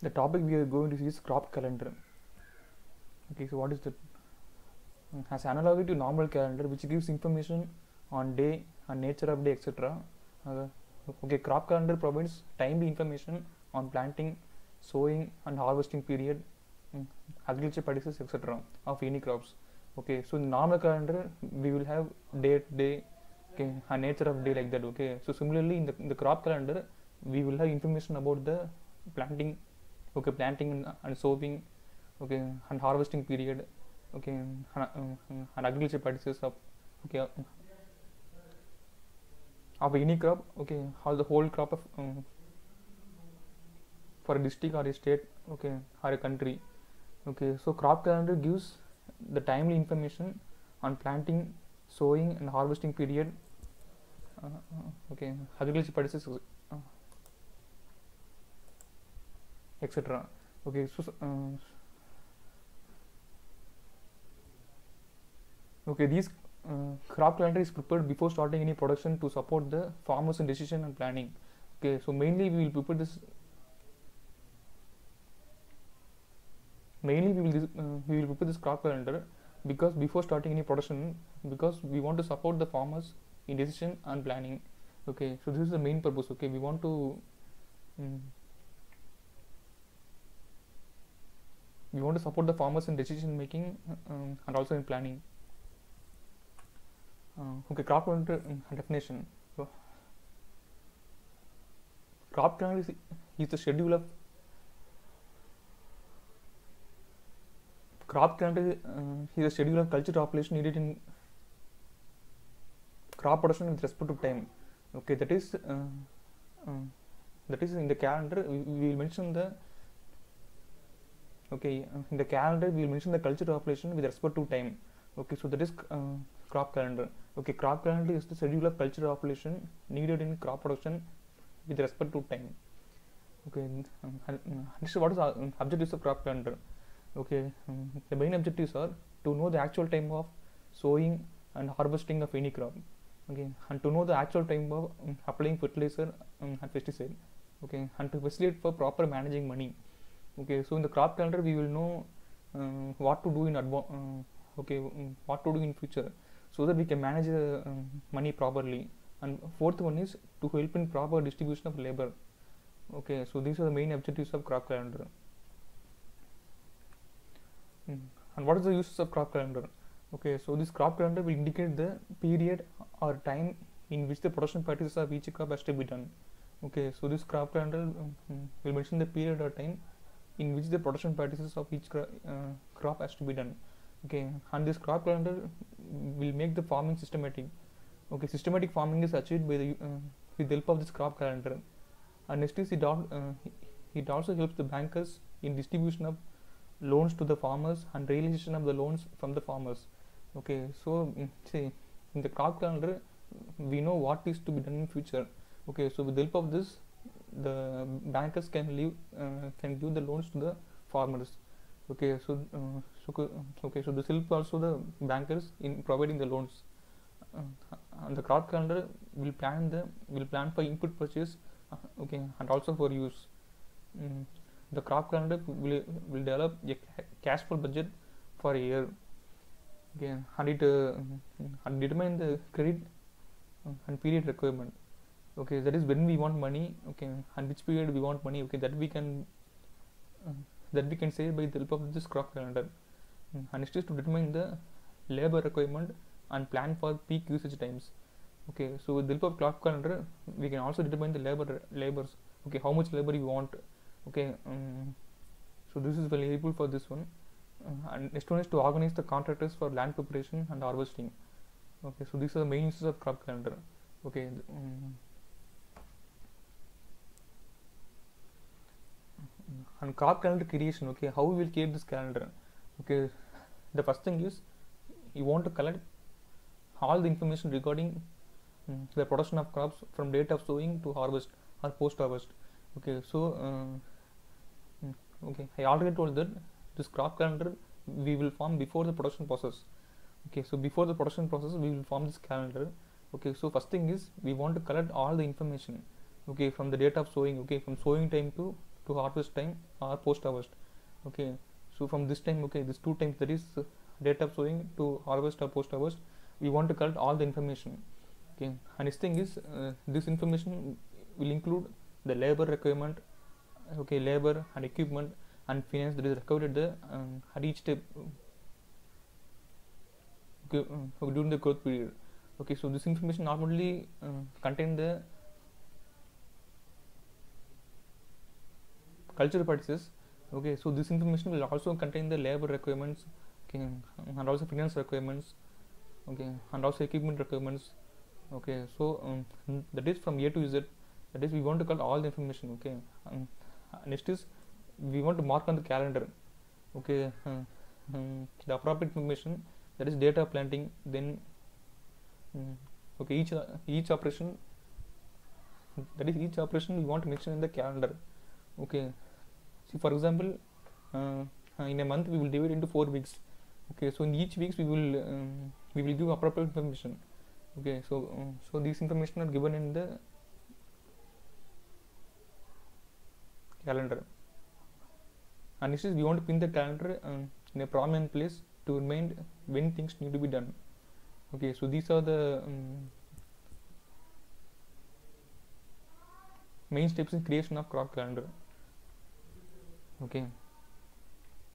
The topic we are going to see is crop calendar. Okay, so what is that? Has analogy to normal calendar, which gives information on day and nature of day, etc. Okay, crop calendar provides timely information on planting, sowing, and harvesting period, agriculture practices, etc. of any crops. Okay, so in normal calendar we will have date, day, okay, and nature of day like that. Okay, so similarly in the crop calendar we will have information about the planting, okay, planting and sowing, okay, and harvesting period, okay, and agriculture practices of, okay, of any crop, okay, how the whole crop of for a district or a state, okay, or a country. Okay, so crop calendar gives the timely information on planting, sowing, and harvesting period, okay, agriculture practices, etc. Okay, so okay, these crop calendar is prepared before starting any production to support the farmers in decision and planning. Okay, so mainly we will prepare this. Mainly we will prepare this crop calendar because before starting any production, because we want to support the farmers in decision and planning. Okay, so this is the main purpose. Okay, we want to support the farmers in decision making and also in planning. Okay, crop calendar definition. So, crop calendar is the schedule of crop calendar is a schedule of culture operation needed in crop production with respect to time. Okay, that is in the calendar we will mention the, okay, in the calendar we will mention the culture operation with respect to time. Okay, so that is crop calendar. Okay, crop calendar is the schedule of culture operation needed in crop production with respect to time. Okay, next, what is the objectives of crop calendar? Okay, the main objectives are to know the actual time of sowing and harvesting of any crop. Okay, and to know the actual time of applying fertilizer and pesticide. Okay, and to facilitate for proper managing money. Okay, so in the crop calendar we will know what to do in okay, what to do in future, so that we can manage money properly. And fourth one is to help in proper distribution of labor. Okay, so these are the main objectives of crop calendar. And what is the uses of crop calendar? Okay, so this crop calendar will indicate the period or time in which the production practices of each crop has to be done. Okay, so this crop calendar will mention the period or time in which the production practices of each crop has to be done. Okay, and this crop calendar will make the farming systematic. Okay, systematic farming is achieved by the with the help of this crop calendar. And next is it also helps the bankers in distribution of loans to the farmers and realization of the loans from the farmers. Okay, so see, in the crop calendar we know what is to be done in future. Okay, so with the help of this the bankers can give the loans to the farmers. Okay, so so this help also the bankers in providing the loans. And the crop calendar will plan for input purchase, okay, and also for use. The crop calendar will develop a cash flow budget for a year. Okay, and it determine the credit and period requirement. Okay, that is when we want money. Okay, and which period we want money. Okay, that we can say by the help of this crop calendar. And next is to determine the labor requirement and plan for peak usage times. Okay, so with the help of crop calendar we can also determine the labors. Okay, how much labor you want. Okay, so this is very helpful for this one. And next one is to organize the contractors for land preparation and harvesting. Okay, so these are the main uses of crop calendar. Okay, and crop calendar creation. Okay, how we will create this calendar? Okay, the first thing is you want to collect all the information regarding the production of crops from date of sowing to harvest or post harvest. Okay, so okay, I already told that this crop calendar we will form before the production process. Okay, so before the production process we will form this calendar. Okay, so first thing is we want to collect all the information. Okay, from the date of sowing. Okay, from sowing time to to harvest time or post harvest. Okay, so from this time, okay, this two times, that is data sowing to harvest or post harvest, we want to collect all the information. Okay, and this thing is this information will include the labor requirement, okay, labor and equipment and finance that is required at each step, okay, during the growth period. Okay, so this information not only contain the cultural practices, okay, so this information will also contain the labor requirements, okay, and also finance requirements, okay, and also equipment requirements. Okay, so that is from A to Z, that is we want to collect all the information. Okay, next is we want to mark on the calendar. Okay, the appropriate information, that is data planting. Then okay, each operation, that is each operation we want to mention in the calendar. Okay, see for example, in a month we will divide into 4 weeks. Okay, so in each weeks we will give appropriate information. Okay, so so these information are given in the calendar, and this is we want to pin the calendar in a prominent place to remind when things need to be done. Okay, so these are the main steps in creation of crop calendar. Okay.